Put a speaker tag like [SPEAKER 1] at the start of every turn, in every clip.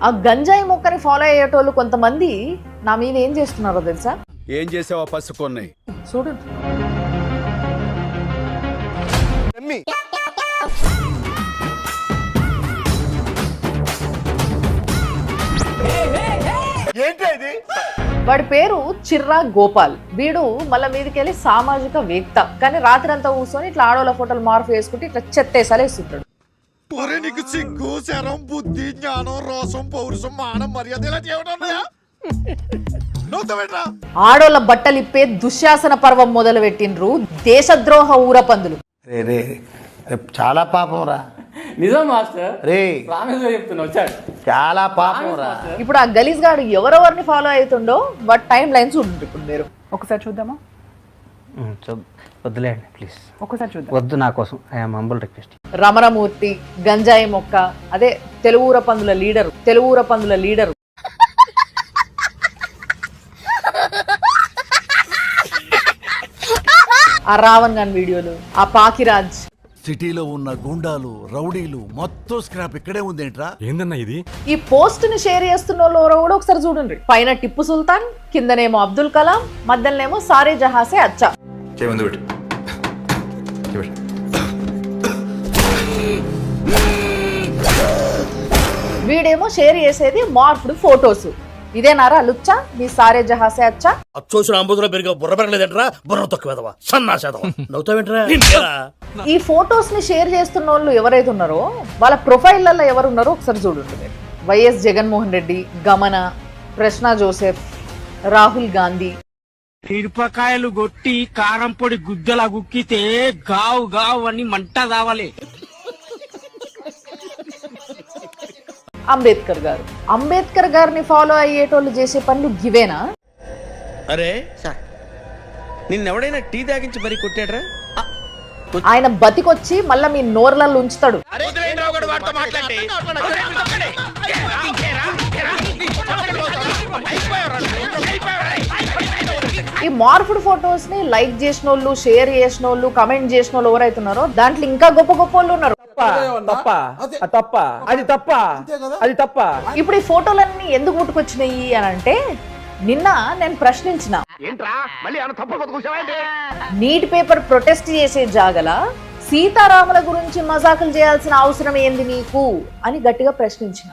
[SPEAKER 1] ఆ గంజాయి మొక్కని ఫాలో అయ్యేటోళ్ళు కొంతమంది నా మీద ఏం చేస్తున్నారో తెలుసా?
[SPEAKER 2] ఏం చేసావా పసుకొన్నాయి
[SPEAKER 1] చూడండి. వాడి పేరు చిర్రా గోపాల్. వీడు మళ్ళీ మీదకెళ్ళి సామాజిక వేత్త, కానీ రాత్రి అంతా కూర్చొని ఇట్లా ఆడోళ్ళ ఫోటోలు మార్పు వేసుకుంటే ఇట్లా చెత్తేసాలు వేస్తుంటాడు.
[SPEAKER 3] నీకు సిగ్గు శరం బుద్ధి జ్ఞానం రోసం పౌరుషం మానం మర్యాద
[SPEAKER 1] ఆడోళ్ళ బట్టలిప్పే దుశ్శాసన పర్వం మొదలు పెట్టిండ్రు దేశద్రోహ ఊరపందులు.
[SPEAKER 4] చాలా పాపం రా.
[SPEAKER 5] నిజం మాస్టర్,
[SPEAKER 4] రే
[SPEAKER 5] చెప్తున్నా వచ్చాడు.
[SPEAKER 4] చాలా పాపం రా.
[SPEAKER 1] ఇప్పుడు ఆ గలీజ్ గాడు ఎవరెవరిని ఫాలో అవుతుండో వాటి టైం లైన్స్ ఉంటుంది. ఇప్పుడు మీరు
[SPEAKER 6] ఒకసారి చూద్దామా?
[SPEAKER 4] వద్దులేండి ప్లీజ్,
[SPEAKER 6] ఒకసారి చూద్దాం.
[SPEAKER 4] వద్దు, నా కోసం ఐఎమ్ హంబుల్ రిక్వెస్ట్.
[SPEAKER 1] రమణమూర్తి గంజాయి మొక్క, అదే తెలుగుర పందుల లీడరు. ఆ రావణ్ గాన్ వీడియోలు, ఆ పాకిరాజ్.
[SPEAKER 3] సిటీలో ఉన్న గుండాలు రౌడీలు మొత్తం స్క్రాప్ ఇక్కడే ఉందేంట్రా?
[SPEAKER 2] ఏందన్నా ఇది?
[SPEAKER 1] ఈ పోస్ట్ ని షేర్ చేస్తున్న వాళ్ళు ఎవరో కూడా ఒకసారి చూడండి. పైన టిప్పు సుల్తాన్, కిందనేమో అబ్దుల్ కలాం, మధ్యలోనేమో సారే జహాసే అచ్చా. వీడేమో షేర్ చేసేది మార్ఫ్డ్ ఫోటోస్. ఇదేనారా లుచ్చా మీ సారే జహాసే అచ్చా?
[SPEAKER 3] అచ్చోసిన అంబుధులో పెరిగే బుర్ర పెరగలేదంటరా? బుర్ర తొక్కువేదవా సన్నాసేదవా నవ్వుతావేంట్రా?
[SPEAKER 1] ఈ ఫోటోస్ ని షేర్ చేస్తున్న వాళ్ళు ఎవరైతే ఉన్నారో వాళ్ళ ప్రొఫైల్లలో ఎవరున్నారో ఒకసారి చూడండి. వైఎస్ జగన్మోహన్ రెడ్డి, గమన, ప్రశ్న జోసెఫ్, రాహుల్ గాంధీ.
[SPEAKER 7] మిరపకాయలు కొట్టి కారం పొడి గుద్దలా గుక్కితే గావు గావు అని మంట కావాలి.
[SPEAKER 1] అంబేద్కర్ గారిని ఫాలో అయ్యేటోళ్ళు చేసే పనులు గివేనా?
[SPEAKER 7] అరే నిన్నెవడైనా టీ తాగించి మరి కొట్టాడ్రా?
[SPEAKER 1] ఆయన బతికొచ్చి మళ్ళా మీ నోర్లలో ఉంచుతాడు. ఈ మార్ఫుడ్ ఫొటోస్ ని లైక్ చేసిన వాళ్ళు, షేర్ చేసిన వాళ్ళు, కమెంట్ చేసిన వాళ్ళు ఎవరైతున్నారో దాంట్లో ఇంకా గొప్ప గొప్ప వాళ్ళు ఉన్నారు.
[SPEAKER 5] అది తప్ప.
[SPEAKER 1] ఇప్పుడు ఈ ఫోటోలన్నీ ఎందుకు పుట్టుకొచ్చినాయి అని అంటే, నిన్న నేను ప్రశ్నించిన, నీట్ పేపర్ ప్రొటెస్ట్ చేసే జాగల సీతారాముల గురించి మజాకులు చేయాల్సిన అవసరం ఏంది నీకు అని గట్టిగా ప్రశ్నించిన.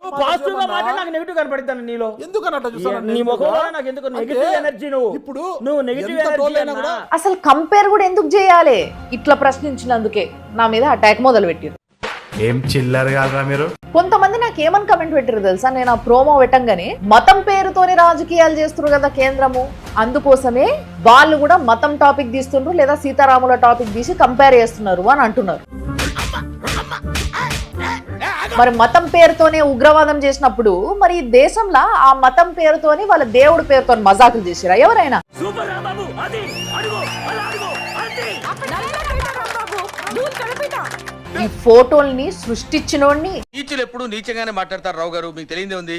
[SPEAKER 1] అసలు కంపేర్ కూడా ఎందుకు చేయాలి? ఇట్లా ప్రశ్నించినందుకే నా మీద అటాక్ మొదలు పెట్టారు.
[SPEAKER 2] ఏం చిల్లర కాదురా మీరు.
[SPEAKER 1] కొంతమంది నాకు ఏమని కమెంట్ పెట్టారు తెలుసా? నేను ఆ ప్రోమో పెట్టంగానే మతం పేరుతోనే రాజకీయాలు చేస్తున్నారు కదా కేంద్రము, అందుకోసమే వాళ్ళు కూడా మతం టాపిక్ తీస్తుండ్రు లేదా సీతారాముల టాపిక్ తీసి కంపేర్ చేస్తున్నారు అని అంటున్నారు. మరి మతం పేరుతోనే ఉగ్రవాదం చేసినప్పుడు మరి ఈ దేశంలో ఆ మతం పేరుతోని వాళ్ళ దేవుడి పేరుతో మజాకులు చేసిరా ఎవరైనా? ఈ ఫోటోల్ని సృష్టించినోడిని
[SPEAKER 7] ఎప్పుడు నీచంగానే మాట్లాడతారు రావు గారు, మీకు తెలియదే ఉంది.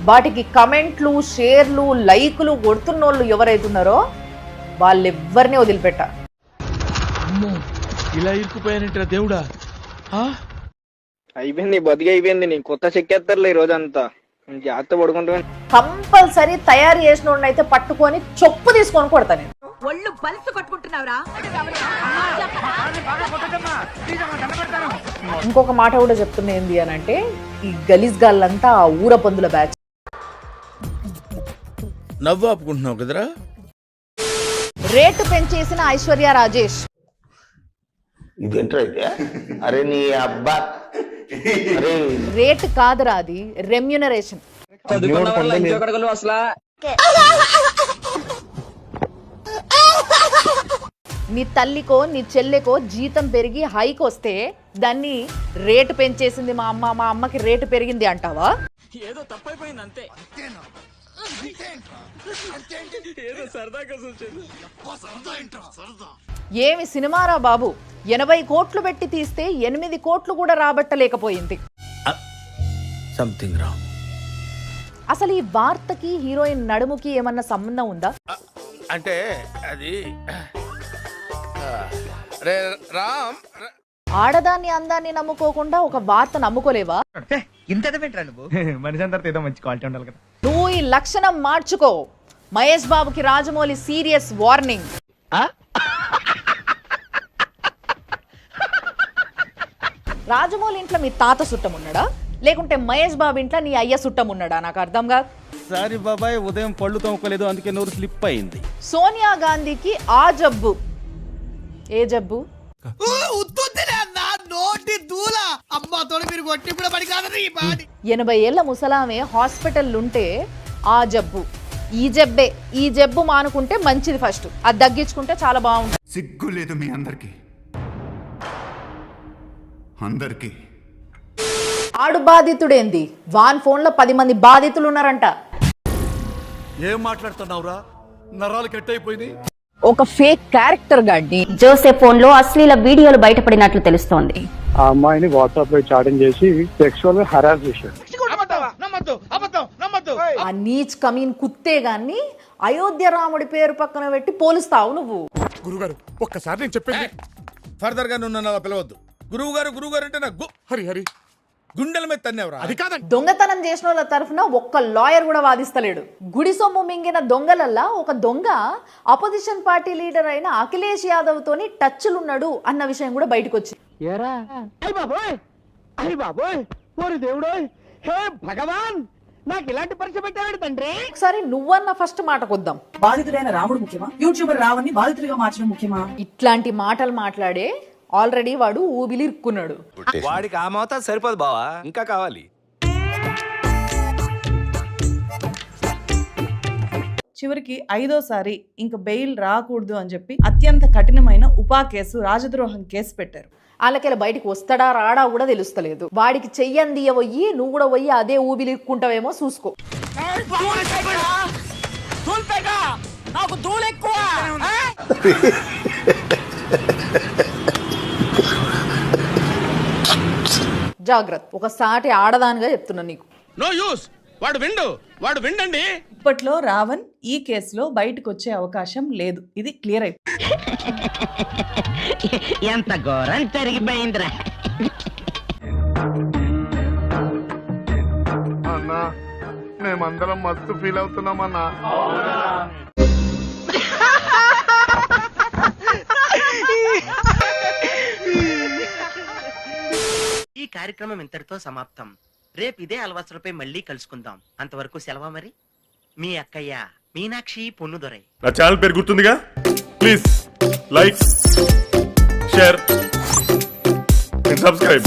[SPEAKER 1] వాటికి కమెంట్లు, షేర్లు, లైకులు కొడుతున్నోళ్ళు ఎవరైతున్నారో వాళ్ళెవ్వరిని వదిలిపెట్ట.
[SPEAKER 7] ఇలా ఇరుక్కుపోయానంటారా దేవుడా?
[SPEAKER 5] అయిపోయింది, బతికి అయిపోయింది. నీ కొత్త చెక్కేస్తారులే ఈ రోజంతా. జాగ్రత్త పడుకుంటా.
[SPEAKER 1] కంపల్సరీ తయారు చేసిన అయితే పట్టుకొని చొప్పు తీసుకొని కొడతా నేను.
[SPEAKER 8] ఒళ్ళు బలిసి కొట్టుకుంటున్నావురా?
[SPEAKER 1] ఇంకొక మాట కూడా చెప్తున్నా ఏంది అని అంటే, ఈ గలీజ్ గాళ్ళంతా ఆ ఊర పందుల బ్యాచ్.
[SPEAKER 3] నవ్వు ఆపుకుంటున్నావు కదరా?
[SPEAKER 1] రేటు పెంచేసిన ఐశ్వర్య రాజేష్.
[SPEAKER 4] అరే నీ అబ్బా,
[SPEAKER 1] రేట్ కాదురా, అది రెమ్యూనరేషన్. నీ తల్లికో నీ చెల్లెకో జీతం పెరిగి హైక్ వస్తే దాన్ని రేటు పెంచేసింది మా అమ్మ, మా అమ్మకి రేటు పెరిగింది అంటావా?
[SPEAKER 7] ఏదో తప్పైపోయింది అంతే.
[SPEAKER 1] ఏమి సినిమారా బాబు, 80 కోట్లు పెట్టి తీస్తే 8 కోట్లు కూడా రాబట్టలేకపోయింది.
[SPEAKER 3] Something wrong.
[SPEAKER 1] అసలు ఈ వార్తకి హీరోయిన్ నడుముకి ఏమన్నా సంబంధం ఉందా?
[SPEAKER 3] అంటే అది రామ్
[SPEAKER 1] ఆడదాన్ని అందాన్ని నమ్ముకోకుండా ఒక వార్త నమ్ముకోలేవా?
[SPEAKER 6] మనిషి అందరితో ఏదో మంచి క్వాలిటీ ఉండాలి కదా.
[SPEAKER 1] నువ్వు ఈ లక్షణం మార్చుకో. మహేష్ బాబుకి రాజమౌళి సీరియస్ వార్నింగ్. రాజమౌళి ఇంట్లో మీ తాత సుట్టం ఉన్నాడా, లేకుంటే మహేష్ బాబు ఇంట్లో నీ అయ్య సుట్టం ఉన్నాడా? నాకు అర్థం కాదు.
[SPEAKER 6] సారీ బాబాయ్, ఉదయం పళ్ళు తోముకోలేదు, అందుకే నోరు స్లిప్ అయింది.
[SPEAKER 1] సోనియా గాంధీకి ఆ జబ్బు. ఏ జబ్బు?
[SPEAKER 3] నోటి దూల అమ్మతో మీరు కొట్టి కూడా పడి కాదు ఈ బాడీ.
[SPEAKER 1] 80 ఏళ్ల ముసలామే హాస్పిటల్లుంటే ఆ జబ్బు. ఈ జబ్బు మానుకుంటే మంచిది. ఫస్ట్ అది తగ్గించుకుంటే చాలా బాగుంటుంది.
[SPEAKER 3] సిగ్గు లేదు మీ అందరికి.
[SPEAKER 1] ఆడు బాధితుడేంది? వాన్ ఫోన్ లో 10 మంది బాధితులు ఉన్నారంట.
[SPEAKER 3] ఏం మాట్లాడుతున్నావురా? నరాలు కట్ అయిపోయింది.
[SPEAKER 1] ఒక ఫేక్ క్యారెక్టర్ గాడిని
[SPEAKER 9] జోసెఫ్ ఫోన్ లో అశ్లీల వీడియోలు బయటపడినట్లు తెలుస్తోంది.
[SPEAKER 6] ఆ అమ్మాయిని వాట్సాప్ లో చాటింగ్ చేసి సెక్షువల్ గా హరాస్ చేశాడు.
[SPEAKER 1] ఆ నీచ్ కమీన్ కుత్తే గాన్ని అయోధ్య రాముడి పేరు పక్కన పెట్టి పోలుస్తావు నువ్వు.
[SPEAKER 3] గురుగారు ఒక్కసారి నేను చెప్పింది ఫర్దర్ గా నువ్వు అలా పిలవద్దు. గురువు గారు అంటే నాకు హరి గుండెల మీద తన్నేవరా? అది కాదండి.
[SPEAKER 1] దొంగతనం చేసిన వాళ్ళ తరఫున ఒక్క లాయర్ కూడా వాదిస్తలేడు. గుడి సొమ్ము మింగిన దొంగలల్లా ఒక దొంగ అపోజిషన్ పార్టీ లీడర్ అయిన అఖిలేష్ యాదవ్ తోని టచ్లున్నాడు అన్న విషయం కూడా బయటకు వచ్చింది.
[SPEAKER 7] నాకు ఇలాంటి పరీక్ష పెట్టాడు తండ్రి.
[SPEAKER 1] ఒకసారి నువ్వన్న ఫస్ట్ మాటకొద్దాం.
[SPEAKER 8] బాధితుడైన రాముడు ముఖ్యమా, యూట్యూబర్ రావణ్ణి బాధితుడిగా మార్చడం ముఖ్యమా?
[SPEAKER 1] ఇట్లాంటి మాటలు మాట్లాడే ఆల్రెడీ వాడు ఊబిలిరుక్కున్నాడు.
[SPEAKER 2] వాడికి ఆ మాత్రం సరిపోదు బావా, ఇంకా కావాలి.
[SPEAKER 8] చివరికి 5వ సారి ఇంక బెయిల్ రాకూడదు అని చెప్పి అత్యంత కఠినమైన ఉపా కేసు, రాజద్రోహం కేసు పెట్టారు.
[SPEAKER 1] వాళ్ళకెళ్ళి బయటికి వస్తాడా రాడా కూడా తెలుస్తలేదు. వాడికి చెయ్యంది పోయి నువ్వు కూడా పోయి అదే ఊబిలిరుక్కుంటావేమో చూసుకో. జాగ్రత్త. ఒకసారి ఆడదానిగా చెప్తున్నా నీకు.
[SPEAKER 7] No use. వాడు విండండి.
[SPEAKER 8] ఇప్పట్లో రావణ్ ఈ కేసులో బయటకు వచ్చే అవకాశం లేదు. ఇది క్లియర్ అయిపోయింది.
[SPEAKER 7] ఎంత ఘోరం జరిగిపోయిందిరా.
[SPEAKER 6] అన్నా మేమందరం మస్తు ఫీల్ అవుతున్నామన్నా.
[SPEAKER 7] ఈ కార్యక్రమం ఇంతటితో సమాప్తం. రేపు ఇదే అలవాసులపై మళ్ళీ కలుసుకుందాం. అంతవరకు సెలవా మరి. మీ అక్కయ్య మీనాక్షి పొన్నుదొరై.
[SPEAKER 6] నా ఛానల్ పేరు గుర్తుందిగా? Please like, share and subscribe.